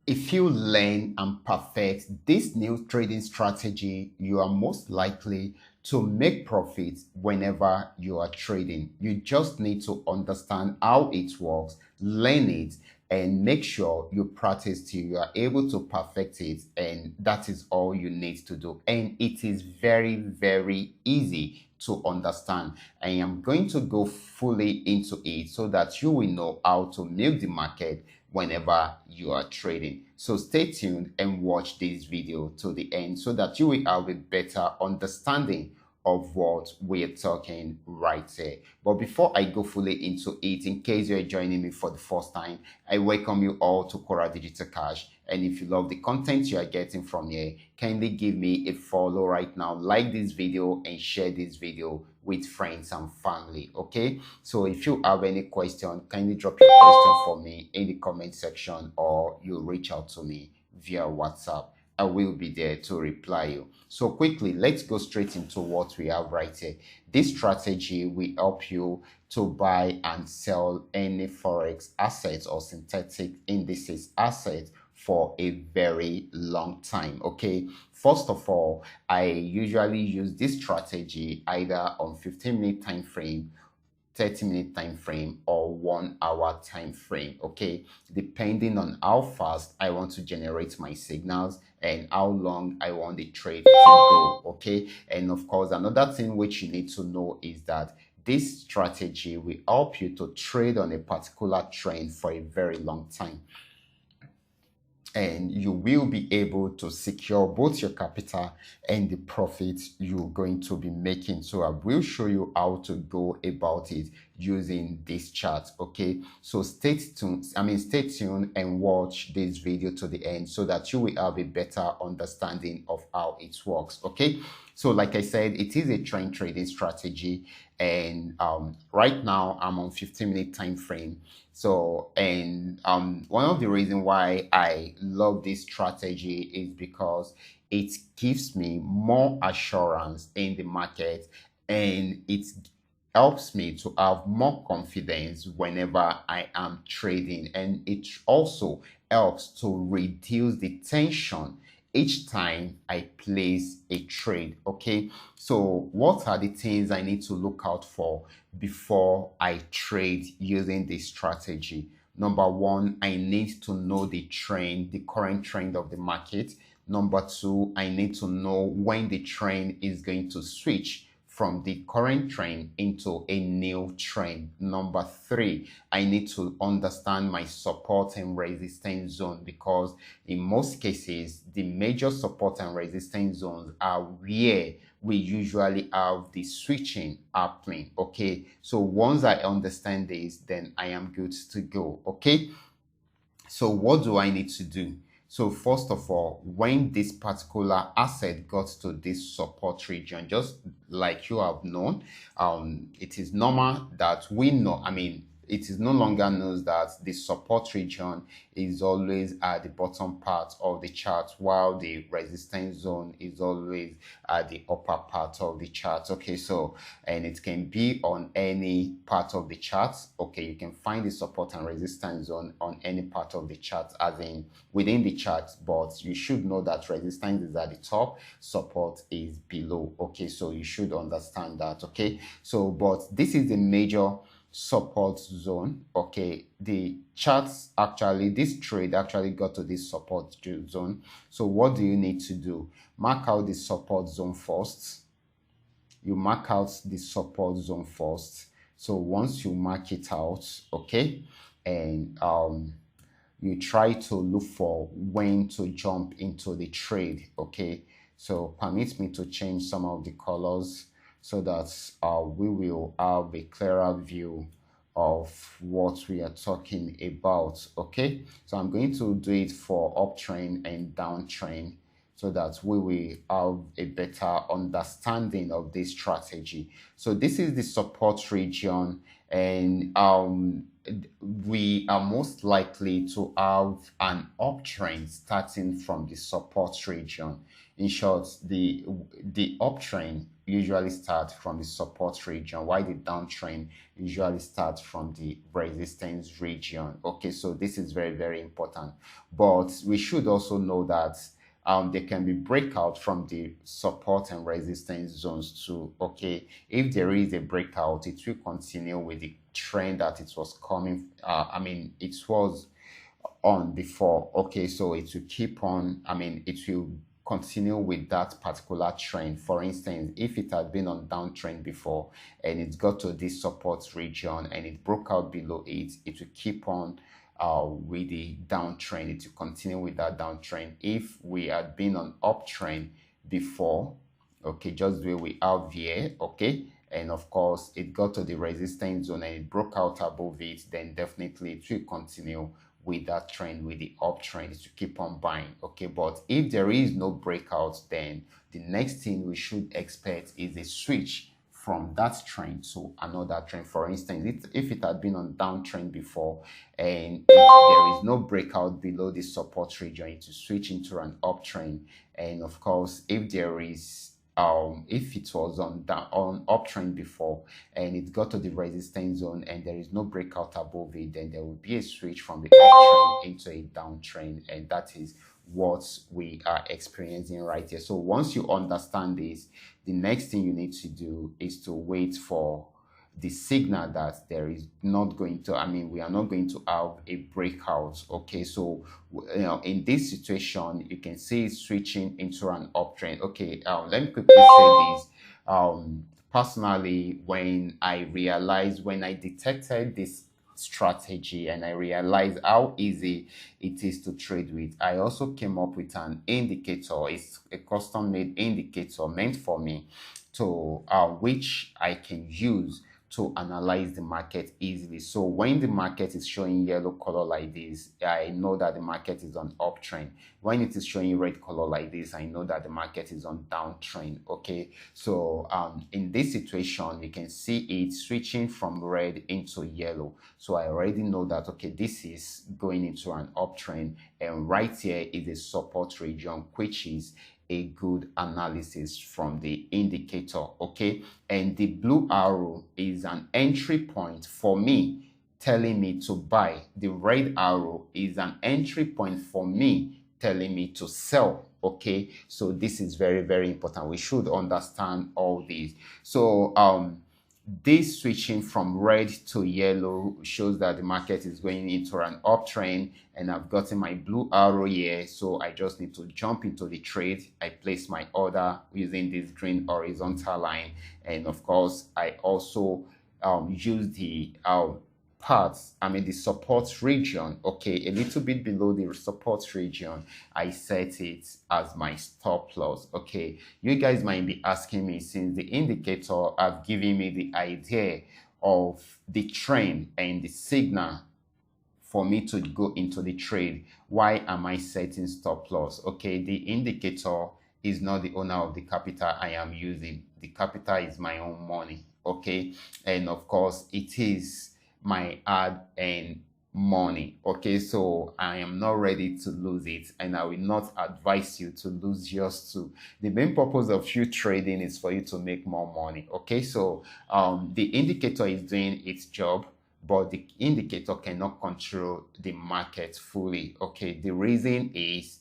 If you learn and perfect this new trading strategy, you are most likely to make profits whenever you are trading. You just need to understand how it works, learn it, and make sure you practice till you are able to perfect it. And that is all you need to do. And it is very, very easy to understand. I am going to go fully into it so that you will know how to milk the market whenever you are trading. So stay tuned and watch this video to the end so that you will have a better understanding of what we're talking right here. But before I go fully into it, in case you're joining me for the first time, I welcome you all to Qora Digital Cash. And if you love the content you are getting from here, kindly give me a follow right now, like this video and share this video with friends and family. Okay, so if you have any question, kindly drop your question for me in the comment section, or you reach out to me via WhatsApp. I will be there to reply you. So quickly, let's go straight into what we have right here. This strategy will help you to buy and sell any Forex assets or synthetic indices assets for a very long time. Okay, first of all, I usually use this strategy either on 15-minute time frame, 30-minute time frame, or 1 hour time frame. Okay, depending on how fast I want to generate my signals and how long I want the trade to go. Okay, and of course, another thing which you need to know is that this strategy will help you to trade on a particular trend for a very long time, and you will be able to secure both your capital and the profits you're going to be making. So I will show you how to go about it using this chart. Okay, so stay tuned and watch this video to the end so that you will have a better understanding of how it works. Okay, so like I said, it is a trend trading strategy, and right now I'm on 15-minute time frame. So, and one of the reasons why I love this strategy is because it gives me more assurance in the market, and it helps me to have more confidence whenever I am trading, and it also helps to reduce the tension each time I place a trade. Okay, so what are the things I need to look out for before I trade using this strategy? Number one, I need to know the trend, the current trend of the market. Number two, I need to know when the trend is going to switch from the current trend into a new trend. Number three, I need to understand my support and resistance zone, because in most cases, the major support and resistance zones are where we usually have the switching happening. Okay, so once I understand this, then I am good to go. Okay, so what do I need to do? So first of all, when this particular asset got to this support region, just like you have known, it is normal that we know, it is no longer known that the support region is always at the bottom part of the chart, while the resistance zone is always at the upper part of the chart. Okay, so, and it can be on any part of the chart. Okay, you can find the support and resistance zone on any part of the chart, as in within the chart, but you should know that resistance is at the top, support is below. Okay, so you should understand that. Okay, so but this is the major support zone. Okay, the charts actually, this trade actually got to this support zone. So what do you need to do? Mark out the support zone first. You mark out the support zone first. So once you mark it out, okay, and you try to look for when to jump into the trade. Okay, so permit me to change some of the colors so that we will have a clearer view of what we are talking about. Okay, so I'm going to do it for uptrend and downtrend so that we will have a better understanding of this strategy. So this is the support region, and we are most likely to have an uptrend starting from the support region. In short, the uptrend usually starts from the support region, while the downtrend usually starts from the resistance region. Okay, so this is very, very important. But we should also know that there can be breakout from the support and resistance zones too. Okay, if there is a breakout, it will continue with the trend that it was coming. It was on before. Okay, so it will keep on. It will continue with that particular trend. For instance, if it had been on downtrend before and it got to this support region and it broke out below it, it will keep on with the downtrend. It will continue with that downtrend. If we had been on uptrend before, okay, just the way we have here, okay, and of course it got to the resistance zone and it broke out above it, then definitely it will continue with that trend, with the uptrend, to keep on buying. Okay, but if there is no breakout, then the next thing we should expect is a switch from that trend to another trend. For instance, if it had been on downtrend before and if there is no breakout below the support region, it will switch into an uptrend. And of course, if there is if it was on uptrend before and it got to the resistance zone and there is no breakout above it, then there will be a switch from the uptrend into a downtrend, and that is what we are experiencing right here. So once you understand this, the next thing you need to do is to wait for the signal that there is not going to, we are not going to have a breakout. Okay, so in this situation, you can see it switching into an uptrend. Okay, let me quickly say this. Personally, when I detected this strategy and I realized how easy it is to trade with, I also came up with an indicator. It's a custom made indicator meant for me to which I can use to analyze the market easily. So when the market is showing yellow color like this, I know that the market is on uptrend. When it is showing red color like this, I know that the market is on downtrend. Okay, so in this situation, you can see it switching from red into yellow. So I already know that, okay, this is going into an uptrend, and right here is a support region, which is a good analysis from the indicator. Okay, and the blue arrow is an entry point for me, telling me to buy. The red arrow is an entry point for me, telling me to sell. Okay, so this is very, very important. We should understand all these. So this switching from red to yellow shows that the market is going into an uptrend, and I've gotten my blue arrow here, so I just need to jump into the trade. I place my order using this green horizontal line, and of course I also use the the support region. Okay, a little bit below the support region, I set it as my stop loss. Okay, you guys might be asking me, since the indicator have given me the idea of the trend and the signal for me to go into the trade, why am I setting stop loss? Okay, the indicator is not the owner of the capital I am using. The capital is my own money. Okay, and of course it is my hard-earned money. Okay, so I am not ready to lose it, and I will not advise you to lose yours too. The main purpose of you trading is for you to make more money. Okay, so the indicator is doing its job, but the indicator cannot control the market fully. Okay, the reason is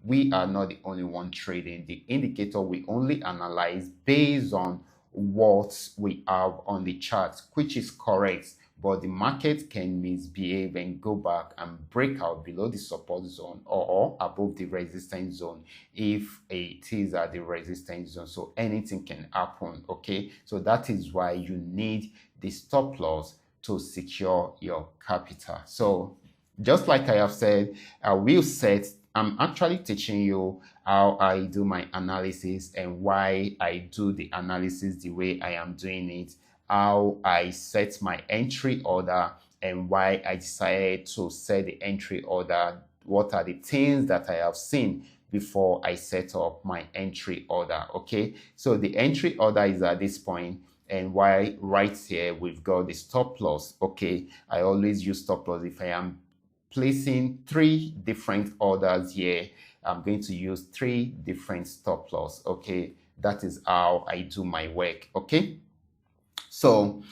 we are not the only one trading. The indicator we only analyze based on what we have on the chart, which is correct, but the market can misbehave and go back and break out below the support zone or above the resistance zone if it is at the resistance zone. So anything can happen. Okay, so that is why you need the stop loss to secure your capital. So just like I have said, I'm actually teaching you how I do my analysis and why I do the analysis the way I am doing it, how I set my entry order, and why I decided to set the entry order. What are the things that I have seen before I set up my entry order? Okay, so the entry order is at this point. And why right here we've got the stop loss. Okay, I always use stop loss if I am placing 3 different orders here. I'm going to use 3 different stop loss. Okay, that is how I do my work. Okay, so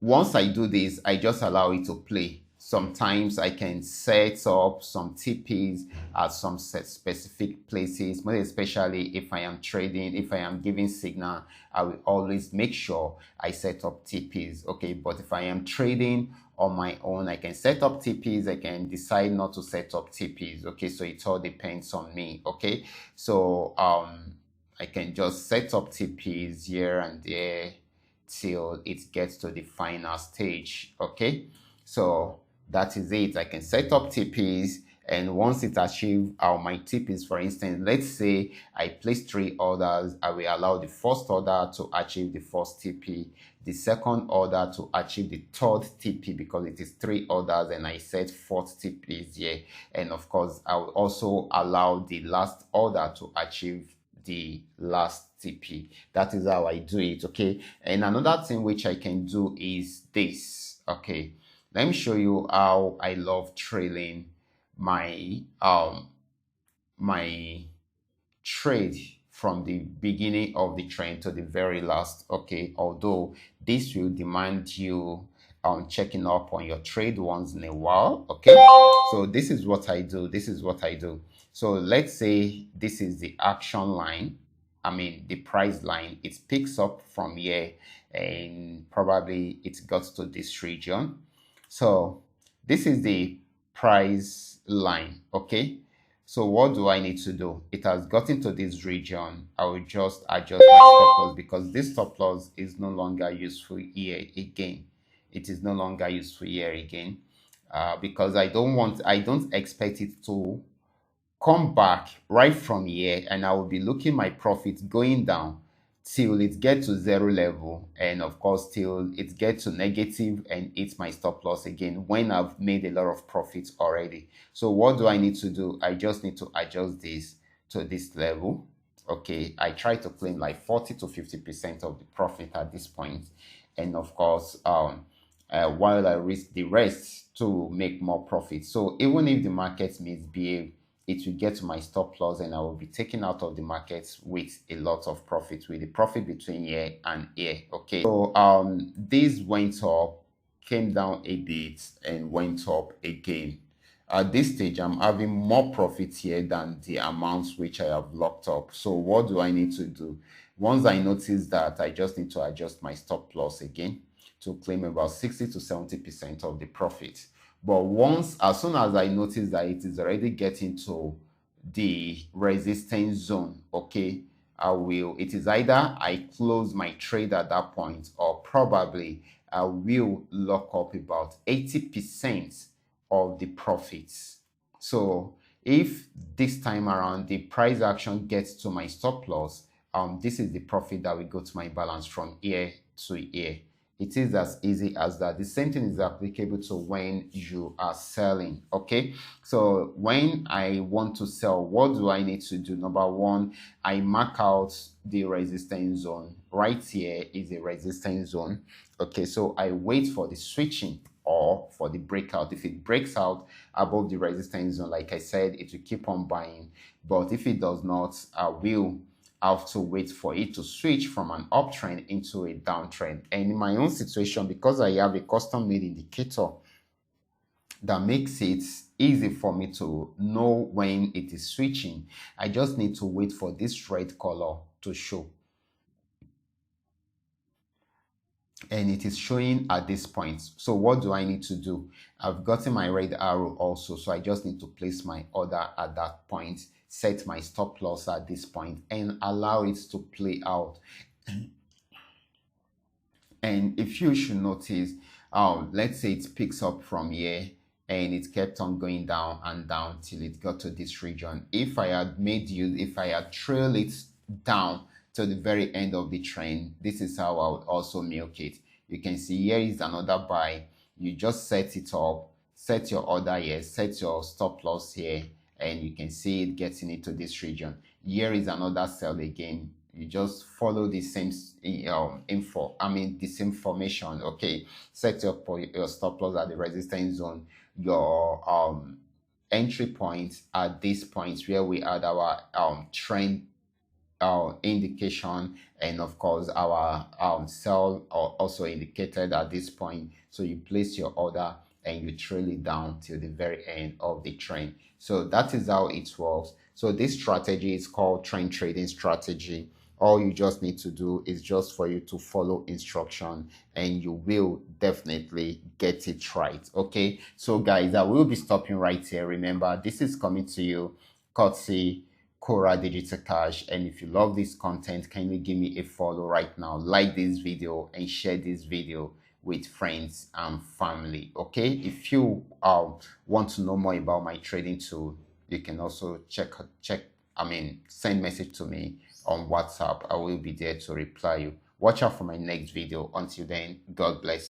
once I do this, I just allow it to play. Sometimes I can set up some TPs at some specific places, most especially if I am trading, if I am giving signal, I will always make sure I set up TPs. Okay, but if I am trading on my own, I can set up TPs, I can decide not to set up TPs. Okay, so it all depends on me. Okay, so I can just set up TPs here and there till it gets to the final stage. Okay, so that is it. I can set up TPs, and once it achieves my TPs, for instance, let's say I place 3 orders, I will allow the first order to achieve the first TP, the second order to achieve the third TP because it is 3 orders and I set 4th TPs here, and of course I will also allow the last order to achieve the last TP. That is how I do it. Okay, and another thing which I can do is this. Okay, let me show you how I love trailing my my trade from the beginning of the trend to the very last. Okay, although this will demand you checking up on your trade once in a while. Okay, so this is what I do. So let's say this is the action line, I mean the price line. It picks up from here and probably it got to this region. So this is the price line. Okay, so what do I need to do? It has gotten to this region. I will just adjust my stop loss because this stop loss is no longer useful here again. It is no longer useful here again because I don't expect it to come back right from here, and I will be looking my profit going down till it gets to 0 level, and of course till it gets to negative and it's my stop loss again when I've made a lot of profits already. So what do I need to do? I just need to adjust this to this level. Okay, I try to claim like 40 to 50% of the profit at this point, and of course while I risk the rest to make more profit. So even if the market misbehave, it will get to my stop loss and I will be taken out of the markets with a lot of profit, with the profit between here and here. Okay, so this went up, came down a bit and went up again. At this stage, I'm having more profits here than the amounts which I have locked up. So what do I need to do? Once I notice that, I just need to adjust my stop loss again to claim about 60 to 70% of the profit. But as soon as I notice that it is already getting to the resistance zone, okay, it is either I close my trade at that point, or probably I will lock up about 80% of the profits. So if this time around the price action gets to my stop loss, this is the profit that will go to my balance from here to here. It is as easy as that. The same thing is applicable to when you are selling. Okay, so when I want to sell, what do I need to do? Number one, I mark out the resistance zone. Right here is a resistance zone. Okay, so I wait for the switching or for the breakout. If it breaks out above the resistance zone, like I said, it will keep on buying. But if it does not, I will have to wait for it to switch from an uptrend into a downtrend. And in my own situation, because I have a custom made indicator that makes it easy for me to know when it is switching, I just need to wait for this red color to show. And it is showing at this point. So what do I need to do? I've gotten my red arrow also, so I just need to place my order at that point, set my stop loss at this point, and allow it to play out. And if you should notice, let's say it picks up from here and it kept on going down and down till it got to this region. If I had trailed it down to the very end of the trend, this is how I would also milk it. You can see here is another buy. You just set it up, set your order here, set your stop loss here, and you can see it getting into this region. Here is another sell again. You just follow the same this information. Okay, set your stop loss at the resistance zone, your entry points at this point where we add our trend indication, and of course our sell are also indicated at this point. So you place your order and you trail it down till the very end of the trend. So that is how it works. So this strategy is called trend trading strategy. All you just need to do is just for you to follow instruction, and you will definitely get it right. Okay, so guys, I will be stopping right here. Remember, this is coming to you courtesy Qora Digital Cash. And if you love this content, kindly give me a follow right now, like this video, and share this video with friends and family. Okay, if you want to know more about my trading tool, you can also send message to me on WhatsApp. I will be there to reply you. Watch out for my next video. Until then, God bless.